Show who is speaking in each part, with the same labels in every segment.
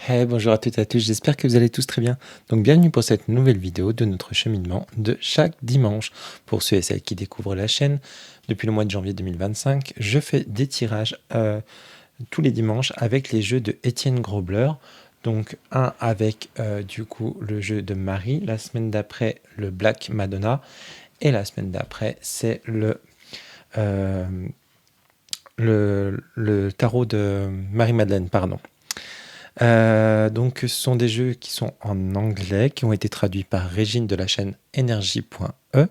Speaker 1: Hey, bonjour à toutes et à tous, j'espère que vous allez tous très bien. Donc bienvenue pour cette nouvelle vidéo de notre cheminement de chaque dimanche. Pour ceux et celles qui découvrent la chaîne, depuis le mois de janvier 2025, je fais des tirages tous les dimanches avec les jeux de Étienne Grobler. Donc un avec du coup le jeu de Marie, la semaine d'après le Black Madonna et la semaine d'après c'est euh, le tarot de Marie-Madeleine, pardon. Donc ce sont des jeux qui sont en anglais, qui ont été traduits par Régine de la chaîne Energy.e.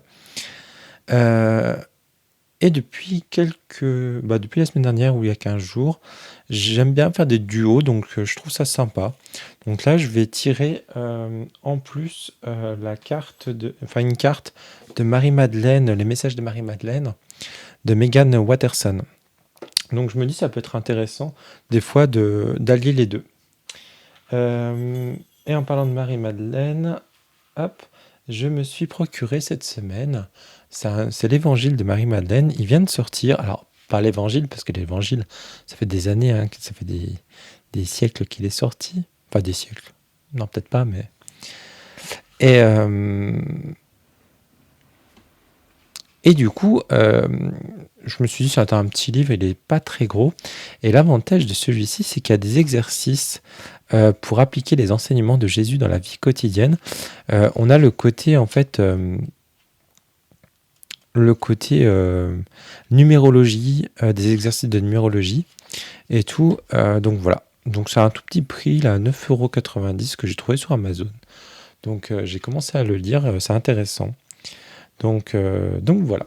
Speaker 1: Et depuis depuis la semaine dernière ou il y a 15 jours, j'aime bien faire des duos, donc je trouve ça sympa. Donc là, je vais tirer en plus une carte de Marie-Madeleine, les messages de Marie-Madeleine, de Megan Watterson. Donc je me dis ça peut être intéressant des fois d'allier les deux. Et en parlant de Marie-Madeleine, hop, je me suis procuré cette semaine, c'est l'évangile de Marie-Madeleine, il vient de sortir, alors pas l'évangile, parce que l'évangile, ça fait des années, hein, ça fait des siècles qu'il est sorti, pas des siècles, non peut-être pas, mais... Et, et du coup, je me suis dit, c'est un petit livre, il n'est pas très gros. Et l'avantage de celui-ci, c'est qu'il y a des exercices pour appliquer les enseignements de Jésus dans la vie quotidienne. On a le côté, en fait, numérologie, des exercices de numérologie et tout. Donc voilà. Donc c'est un tout petit prix, là, 9,90 € que j'ai trouvé sur Amazon. Donc j'ai commencé à le lire, c'est intéressant. Donc voilà.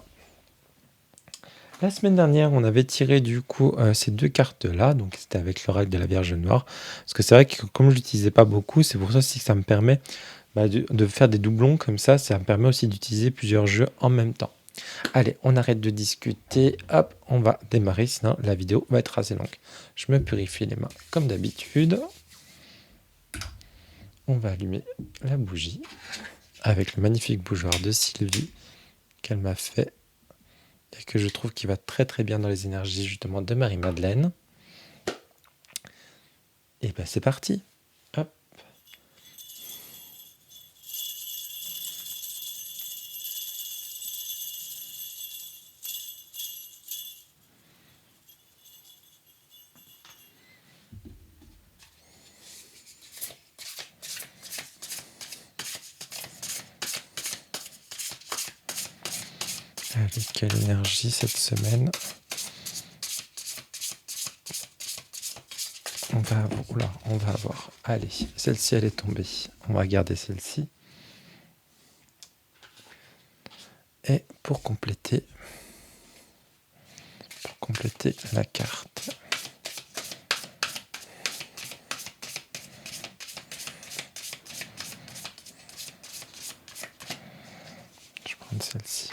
Speaker 1: La semaine dernière, on avait tiré du coup ces deux cartes-là, donc c'était avec l'oracle de la Vierge Noire. Parce que c'est vrai que comme je l'utilisais pas beaucoup, c'est pour ça aussi que ça me permet de faire des doublons comme ça me permet aussi d'utiliser plusieurs jeux en même temps. Allez, on arrête de discuter, hop, on va démarrer, sinon la vidéo va être assez longue. Je me purifie les mains comme d'habitude. On va allumer la bougie avec le magnifique bougeoir de Sylvie qu'elle m'a fait et que je trouve qui va très très bien dans les énergies justement de Marie-Madeleine. Et ben c'est parti. Hop. Allez, quelle énergie cette semaine. On va avoir. Allez, celle-ci elle est tombée. On va garder celle-ci. Et pour compléter la carte. Je vais prendre celle-ci.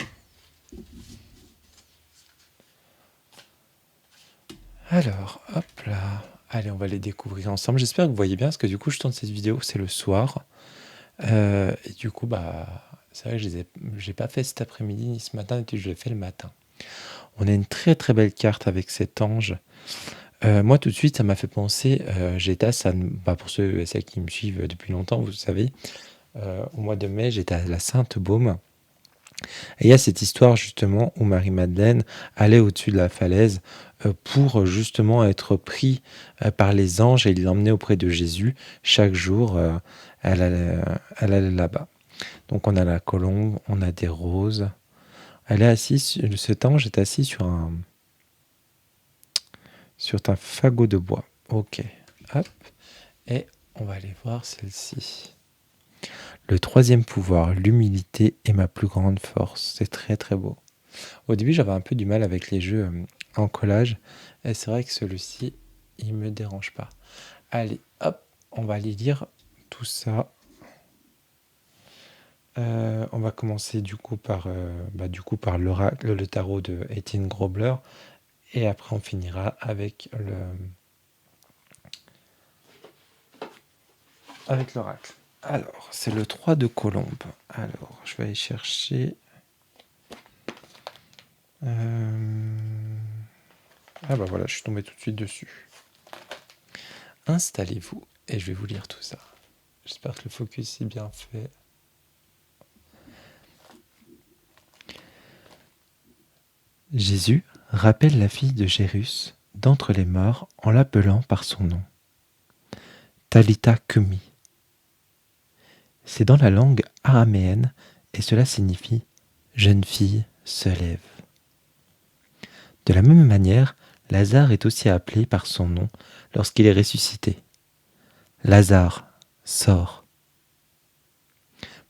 Speaker 1: Alors, hop là. Allez, on va les découvrir ensemble. J'espère que vous voyez bien, parce que du coup, je tourne cette vidéo, c'est le soir. Et du coup, c'est vrai que je n'ai pas fait cet après-midi ni ce matin, et je l'ai fait le matin. On a une très très belle carte avec cet ange. Moi, tout de suite, ça m'a fait penser, j'étais à pour ceux et celles qui me suivent depuis longtemps, vous savez, au mois de mai, j'étais à la Sainte-Baume. Et il y a cette histoire justement où Marie-Madeleine allait au-dessus de la falaise pour justement être pris par les anges et l'emmener auprès de Jésus. Chaque jour, elle allait là-bas. Donc on a la colombe, on a des roses. Elle est assise, cet ange est assis sur un fagot de bois. Ok, hop. Et on va aller voir celle-ci. Le troisième pouvoir, l'humilité est ma plus grande force. C'est très très beau. Au début, j'avais un peu du mal avec les jeux en collage. Et c'est vrai que celui-ci, il me dérange pas. Allez, hop, on va aller lire tout ça. On va commencer du coup par l'oracle, le tarot de Étienne Grobler. Et après, on finira avec l'oracle. Alors, c'est le 3 de colombe. Alors, je vais aller chercher... Ah bah voilà, je suis tombé tout de suite dessus. Installez-vous et je vais vous lire tout ça. J'espère que le focus est bien fait. Jésus rappelle la fille de Jairus d'entre les morts en l'appelant par son nom. Talitha Kumi. C'est dans la langue araméenne et cela signifie « jeune fille, se lève ». De la même manière, Lazare est aussi appelé par son nom lorsqu'il est ressuscité. Lazare, sors.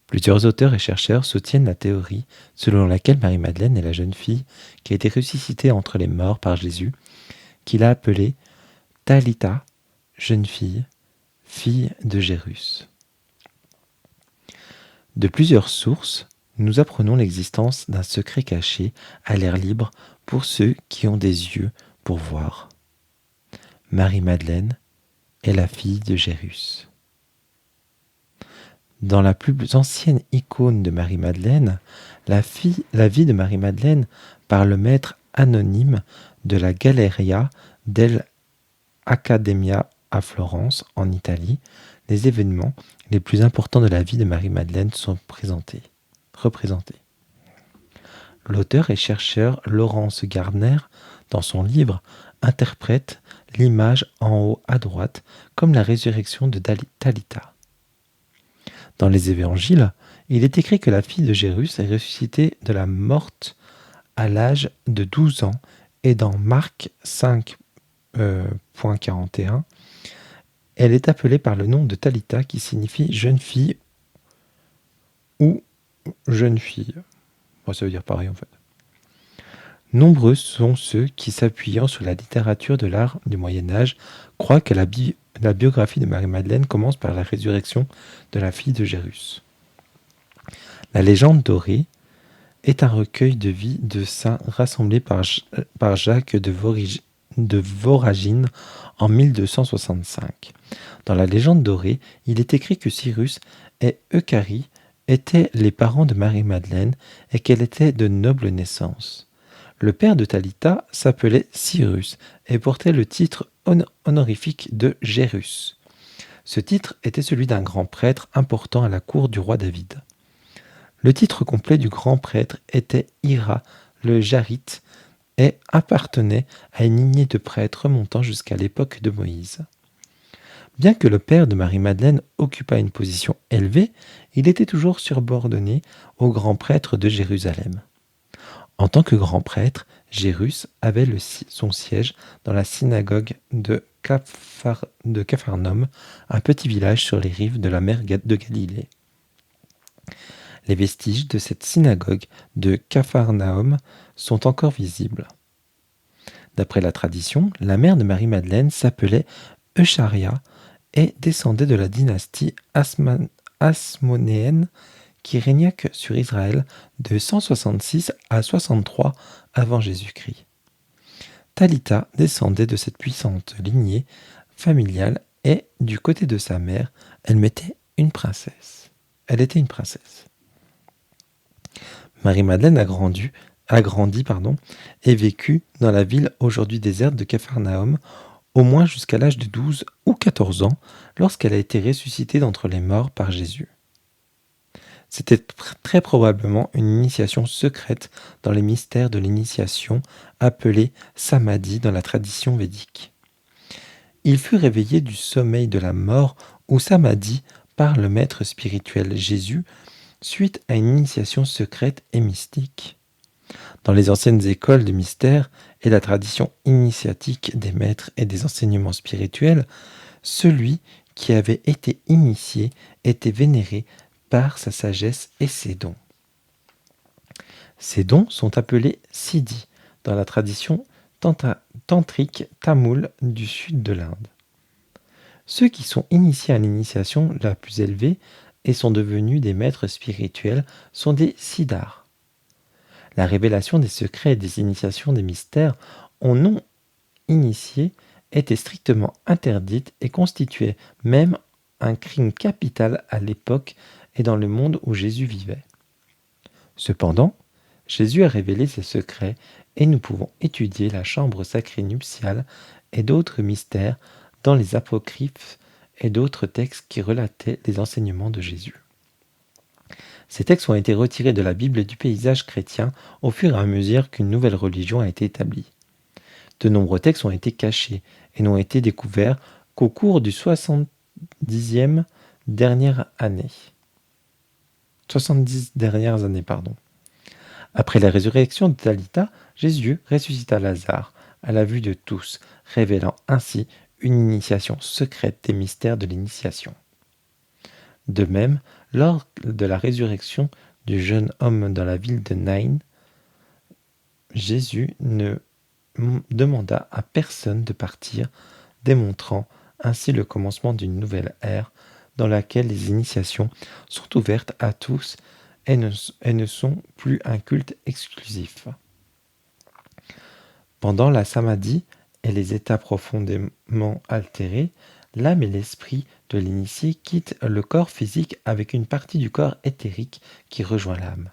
Speaker 1: Plusieurs auteurs et chercheurs soutiennent la théorie selon laquelle Marie-Madeleine est la jeune fille qui a été ressuscitée entre les morts par Jésus, qu'il a appelée Talitha, jeune fille, fille de Jairus. De plusieurs sources, nous apprenons l'existence d'un secret caché à l'air libre pour ceux qui ont des yeux pour voir. Marie-Madeleine est la fille de Jairus. Dans la plus ancienne icône de Marie-Madeleine, la vie de Marie-Madeleine par le maître anonyme de la Galleria dell'Accademia à Florence, en Italie, les événements les plus importants de la vie de Marie-Madeleine sont représentés. L'auteur et chercheur Laurence Gardner, dans son livre, interprète l'image en haut à droite comme la résurrection de Talitha. Dans les évangiles, il est écrit que la fille de Jairus est ressuscitée de la morte à l'âge de 12 ans et dans Marc 5.41, elle est appelée par le nom de Talitha qui signifie jeune fille ou jeune fille. Bon, ça veut dire pareil en fait. Nombreux sont ceux qui, s'appuyant sur la littérature de l'art du Moyen-Âge, croient que la biographie de Marie-Madeleine commence par la résurrection de la fille de Jairus. La légende dorée est un recueil de vies de saints rassemblés par Jacques de Voragine en 1265. Dans la légende dorée, il est écrit que Cyrus et Eucharie étaient les parents de Marie-Madeleine et qu'elle était de noble naissance. Le père de Talitha s'appelait Cyrus et portait le titre honorifique de Jairus. Ce titre était celui d'un grand prêtre important à la cour du roi David. Le titre complet du grand prêtre était Ira le Jarite et appartenait à une lignée de prêtres remontant jusqu'à l'époque de Moïse. Bien que le père de Marie-Madeleine occupât une position élevée, il était toujours subordonné au grand prêtre de Jérusalem. En tant que grand prêtre, Jairus avait son siège dans la synagogue de Capharnaüm, un petit village sur les rives de la mer de Galilée. Les vestiges de cette synagogue de Capharnaüm sont encore visibles. D'après la tradition, la mère de Marie-Madeleine s'appelait Eucharia et descendait de la dynastie hasmonéenne qui régna sur Israël de 166 à 63 avant Jésus-Christ. Talitha descendait de cette puissante lignée familiale et, du côté de sa mère, elle était une princesse. Marie-Madeleine a grandi et vécu dans la ville aujourd'hui déserte de Capharnaüm, au moins jusqu'à l'âge de 12 ou 14 ans, lorsqu'elle a été ressuscitée d'entre les morts par Jésus. C'était très probablement une initiation secrète dans les mystères de l'initiation, appelée Samadhi dans la tradition védique. Il fut réveillé du sommeil de la mort ou Samadhi par le maître spirituel Jésus, suite à une initiation secrète et mystique. Dans les anciennes écoles de mystère et la tradition initiatique des maîtres et des enseignements spirituels, celui qui avait été initié était vénéré par sa sagesse et ses dons. Ces dons sont appelés siddhis dans la tradition tantrique tamoule du sud de l'Inde. Ceux qui sont initiés à l'initiation la plus élevée et sont devenus des maîtres spirituels sont des siddhars. La révélation des secrets et des initiations des mystères aux non-initiés était strictement interdite et constituait même un crime capital à l'époque et dans le monde où Jésus vivait. Cependant, Jésus a révélé ses secrets et nous pouvons étudier la chambre sacrée nuptiale et d'autres mystères dans les apocryphes et d'autres textes qui relataient les enseignements de Jésus. Ces textes ont été retirés de la Bible et du paysage chrétien au fur et à mesure qu'une nouvelle religion a été établie. De nombreux textes ont été cachés et n'ont été découverts qu'au cours du 70 dernières années. 70 dernières années, pardon. Après la résurrection de Talita, Jésus ressuscita Lazare à la vue de tous, révélant ainsi une initiation secrète des mystères de l'initiation. De même, lors de la résurrection du jeune homme dans la ville de Naïn, Jésus ne demanda à personne de partir, démontrant ainsi le commencement d'une nouvelle ère dans laquelle les initiations sont ouvertes à tous et ne sont plus un culte exclusif. Pendant la samadhi et les états profondément altérés, l'âme et l'esprit de l'initié quittent le corps physique avec une partie du corps éthérique qui rejoint l'âme.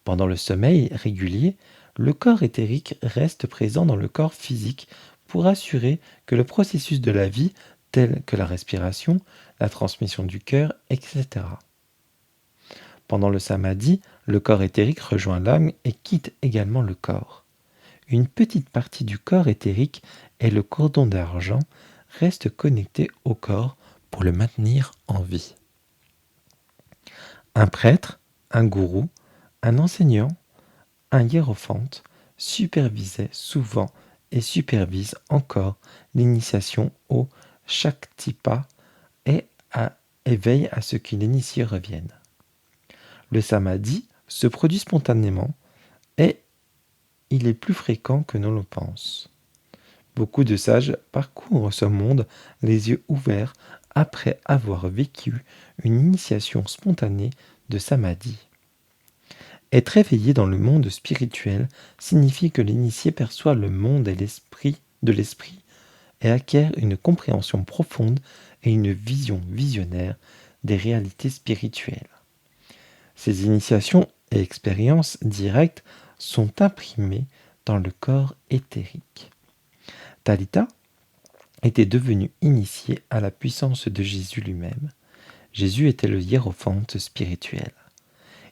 Speaker 1: Pendant le sommeil régulier, le corps éthérique reste présent dans le corps physique pour assurer que le processus de la vie, tel que la respiration, la transmission du cœur, etc. Pendant le samadhi, le corps éthérique rejoint l'âme et quitte également le corps. Une petite partie du corps éthérique et le cordon d'argent restent connectés au corps pour le maintenir en vie. Un prêtre, un gourou, un enseignant, un hiérophante supervisait souvent et supervise encore l'initiation au Shaktipa et veille à ce que l'initié revienne. Le samadhi se produit spontanément et il est plus fréquent que l'on le pense. Beaucoup de sages parcourent ce monde les yeux ouverts après avoir vécu une initiation spontanée de samadhi. Être éveillé dans le monde spirituel signifie que l'initié perçoit le monde et l'esprit et acquiert une compréhension profonde et une vision visionnaire des réalités spirituelles. Ces initiations et expériences directes sont imprimées dans le corps éthérique. Talita était devenu initié à la puissance de Jésus lui-même. Jésus était le hiérophante spirituel.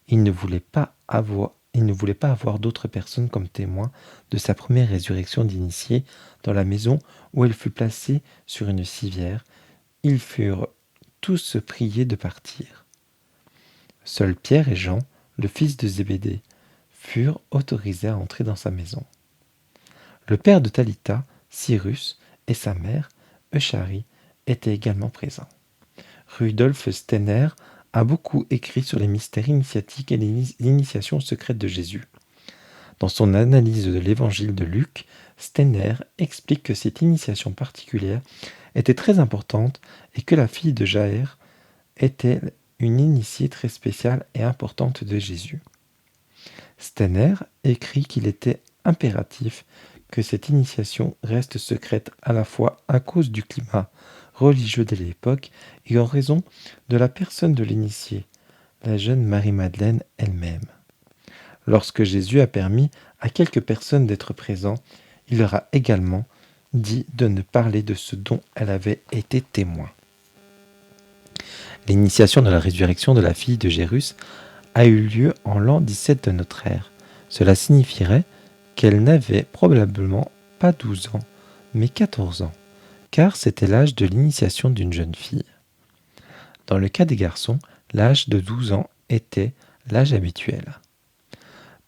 Speaker 1: Il ne voulait pas avoir d'autres personnes comme témoins de sa première résurrection d'initié dans la maison où elle fut placée sur une civière. Ils furent tous priés de partir. Seuls Pierre et Jean, le fils de Zébédée, furent autorisés à entrer dans sa maison. Le père de Talita, Cyrus, et sa mère, Eucharie, étaient également présents. Rudolf Steiner a beaucoup écrit sur les mystères initiatiques et l'initiation secrète de Jésus. Dans son analyse de l'évangile de Luc, Steiner explique que cette initiation particulière était très importante et que la fille de Jaër était une initiée très spéciale et importante de Jésus. Steiner écrit qu'il était impératif que cette initiation reste secrète à la fois à cause du climat religieux de l'époque et en raison de la personne de l'initié, la jeune Marie-Madeleine elle-même. Lorsque Jésus a permis à quelques personnes d'être présents, il leur a également dit de ne parler de ce dont elle avait été témoin. L'initiation de la résurrection de la fille de Jérus a eu lieu en l'an 17 de notre ère. Cela signifierait qu'elle n'avait probablement pas 12 ans, mais 14 ans, car c'était l'âge de l'initiation d'une jeune fille. Dans le cas des garçons, l'âge de 12 ans était l'âge habituel.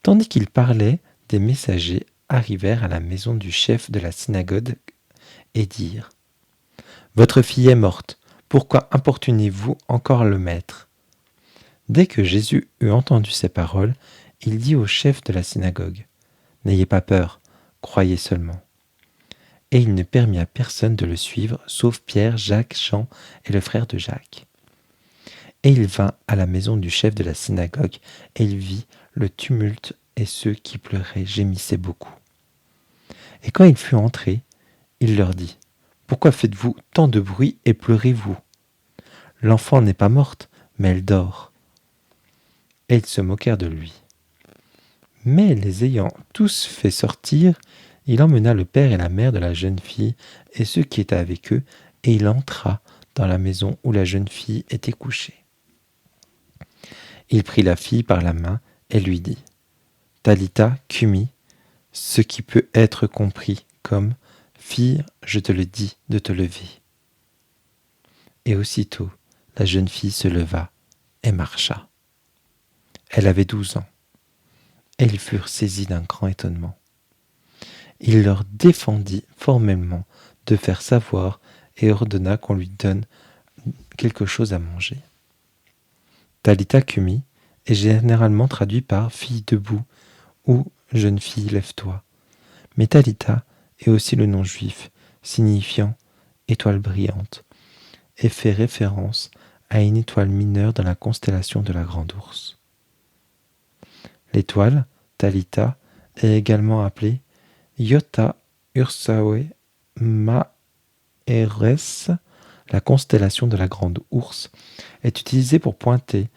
Speaker 1: Tandis qu'il parlait, des messagers arrivèrent à la maison du chef de la synagogue et dirent « Votre fille est morte, pourquoi importunez-vous encore le maître ?» Dès que Jésus eut entendu ces paroles, il dit au chef de la synagogue « N'ayez pas peur, croyez seulement. » Et il ne permit à personne de le suivre, sauf Pierre, Jacques, Jean et le frère de Jacques. Et il vint à la maison du chef de la synagogue, et il vit le tumulte et ceux qui pleuraient gémissaient beaucoup. Et quand il fut entré, il leur dit « Pourquoi faites-vous tant de bruit et pleurez-vous ? L'enfant n'est pas morte, mais elle dort. » Et ils se moquèrent de lui. Mais les ayant tous fait sortir, il emmena le père et la mère de la jeune fille et ceux qui étaient avec eux, et il entra dans la maison où la jeune fille était couchée. Il prit la fille par la main et lui dit « Talitha cumi », ce qui peut être compris comme « Fille, je te le dis de te lever ». Et aussitôt, la jeune fille se leva et marcha. Elle avait 12 ans, et ils furent saisis d'un grand étonnement. Il leur défendit formellement de faire savoir et ordonna qu'on lui donne quelque chose à manger. Talitha cumi est généralement traduit par fille debout ou jeune fille lève-toi. Mais Talitha est aussi le nom juif signifiant étoile brillante et fait référence à une étoile mineure dans la constellation de la Grande Ourse. L'étoile, Talitha, est également appelée Iota Ursae Maeres. La constellation de la Grande Ourse est utilisée pour pointer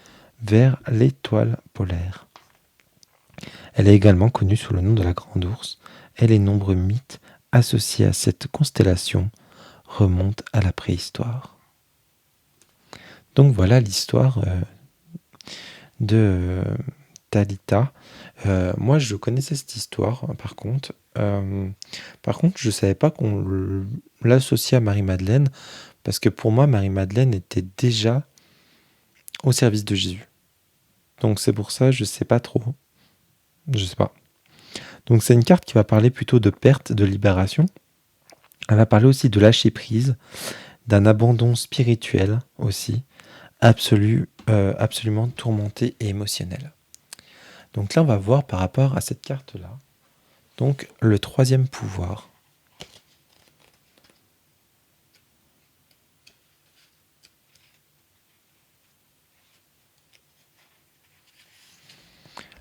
Speaker 1: vers l'étoile polaire. Elle est également connue sous le nom de la Grande Ourse et les nombreux mythes associés à cette constellation remontent à la préhistoire. Donc voilà l'histoire de Talitha. Moi, je connaissais cette histoire, par contre. Je ne savais pas qu'on l'associait à Marie-Madeleine, parce que pour moi, Marie-Madeleine était déjà au service de Jésus. Donc c'est pour ça, je ne sais pas trop. Je sais pas. Donc c'est une carte qui va parler plutôt de perte, de libération. Elle va parler aussi de lâcher prise, d'un abandon spirituel aussi, absolument tourmenté et émotionnel. Donc là, on va voir par rapport à cette carte-là. Donc le troisième pouvoir.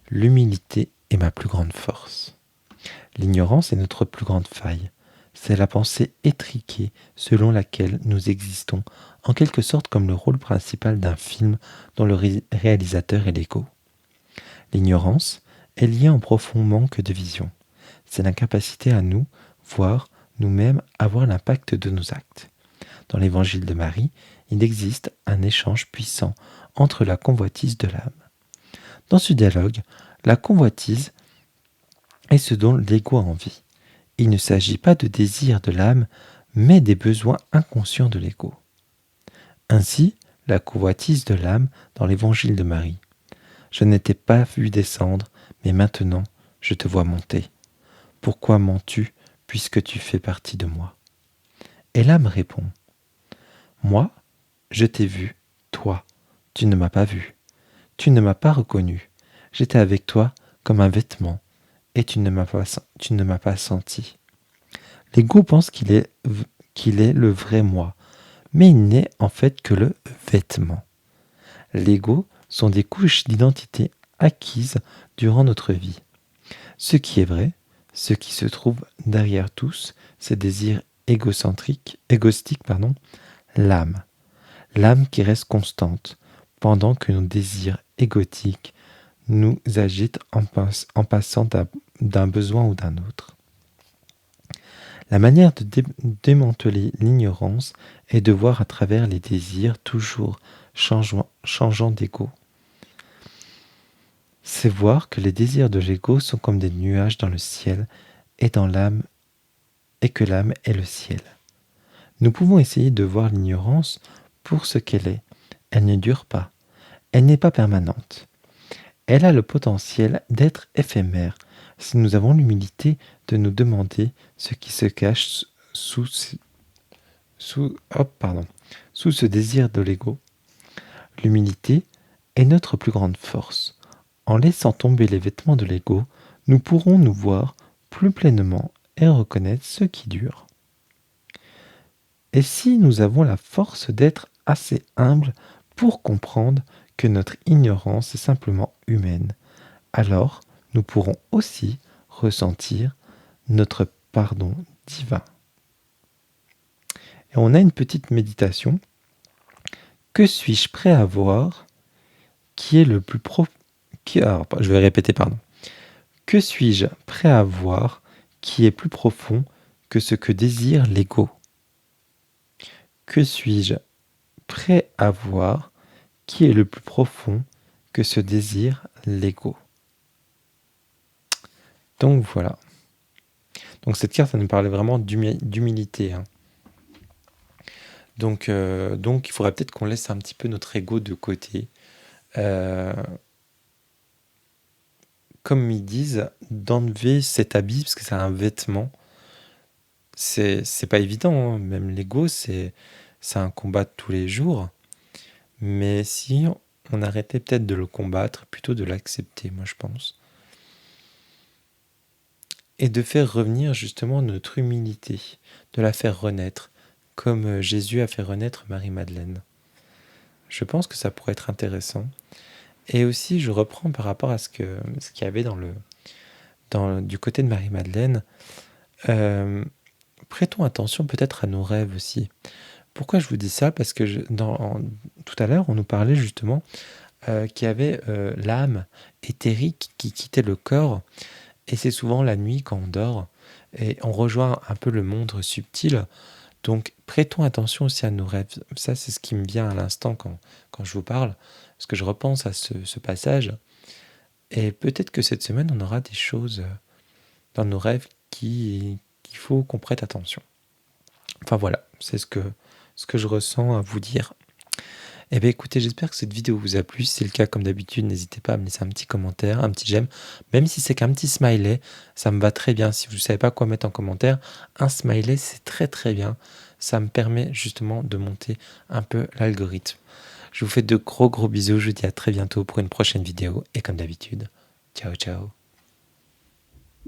Speaker 1: L'humilité est ma plus grande force. L'ignorance est notre plus grande faille. C'est la pensée étriquée selon laquelle nous existons, en quelque sorte comme le rôle principal d'un film dont le réalisateur est l'ego. L'ignorance est liée à un profond manque de vision. C'est l'incapacité à nous, voir nous-mêmes, avoir l'impact de nos actes. Dans l'évangile de Marie, il existe un échange puissant entre la convoitise de l'âme. Dans ce dialogue, la convoitise est ce dont l'ego a envie. Il ne s'agit pas de désir de l'âme, mais des besoins inconscients de l'ego. Ainsi, la convoitise de l'âme dans l'évangile de Marie. Je ne t'ai pas vu descendre, mais maintenant je te vois monter. Pourquoi mens-tu, puisque tu fais partie de moi ? Et l'âme répond, moi, je t'ai vu, toi, tu ne m'as pas vu. Tu ne m'as pas reconnu. J'étais avec toi comme un vêtement, et tu ne m'as pas senti. L'ego pense qu'il est le vrai moi, mais il n'est en fait que le vêtement. L'ego sont des couches d'identité acquises durant notre vie. Ce qui est vrai, ce qui se trouve derrière tous ces désirs égostiques, l'âme. L'âme qui reste constante, pendant que nos désirs égotiques nous agitent en passant d'un besoin ou d'un autre. La manière de démanteler l'ignorance est de voir à travers les désirs toujours changeant d'ego. C'est voir que les désirs de l'ego sont comme des nuages dans le ciel et que l'âme est le ciel. Nous pouvons essayer de voir l'ignorance pour ce qu'elle est. Elle ne dure pas. Elle n'est pas permanente. Elle a le potentiel d'être éphémère si nous avons l'humilité de nous demander ce qui se cache sous ce désir de l'ego. L'humilité est notre plus grande force. En laissant tomber les vêtements de l'ego, nous pourrons nous voir plus pleinement et reconnaître ce qui dure. Et si nous avons la force d'être assez humbles pour comprendre que notre ignorance est simplement humaine, alors nous pourrons aussi ressentir notre pardon divin. Et on a une petite méditation. Que suis-je prêt à voir qui est le plus je vais répéter, pardon. Que suis-je prêt à voir qui est plus profond que ce que désire l'ego ? Que suis-je prêt à voir qui est le plus profond que ce désir, l'ego. Donc voilà. Donc cette carte, ça nous parlait vraiment d'humilité. Hein. Donc il faudrait peut-être qu'on laisse un petit peu notre ego de côté. Comme ils disent, d'enlever cet habit, parce que c'est un vêtement, c'est pas évident. Hein. Même l'ego, c'est un combat de tous les jours. Mais si on arrêtait peut-être de le combattre, plutôt de l'accepter, moi je pense. Et de faire revenir justement notre humilité, de la faire renaître, comme Jésus a fait renaître Marie-Madeleine. Je pense que ça pourrait être intéressant. Et aussi, je reprends par rapport à ce qu'il y avait du côté de Marie-Madeleine. Prêtons attention peut-être à nos rêves aussi. Pourquoi je vous dis ça? Parce que tout à l'heure, on nous parlait justement qu'il y avait l'âme éthérique qui quittait le corps. Et c'est souvent la nuit quand on dort. Et on rejoint un peu le monde subtil. Donc, prêtons attention aussi à nos rêves. Ça, c'est ce qui me vient à l'instant quand je vous parle. Parce que je repense à ce passage. Et peut-être que cette semaine, on aura des choses dans nos rêves qu'il faut qu'on prête attention. Enfin voilà, c'est ce que je ressens à vous dire. Eh bien écoutez, j'espère que cette vidéo vous a plu. Si c'est le cas, comme d'habitude, n'hésitez pas à me laisser un petit commentaire, un petit j'aime. Même si c'est qu'un petit smiley, ça me va très bien. Si vous ne savez pas quoi mettre en commentaire, un smiley, c'est très très bien. Ça me permet justement de monter un peu l'algorithme. Je vous fais de gros bisous. Je vous dis à très bientôt pour une prochaine vidéo. Et comme d'habitude, ciao ciao.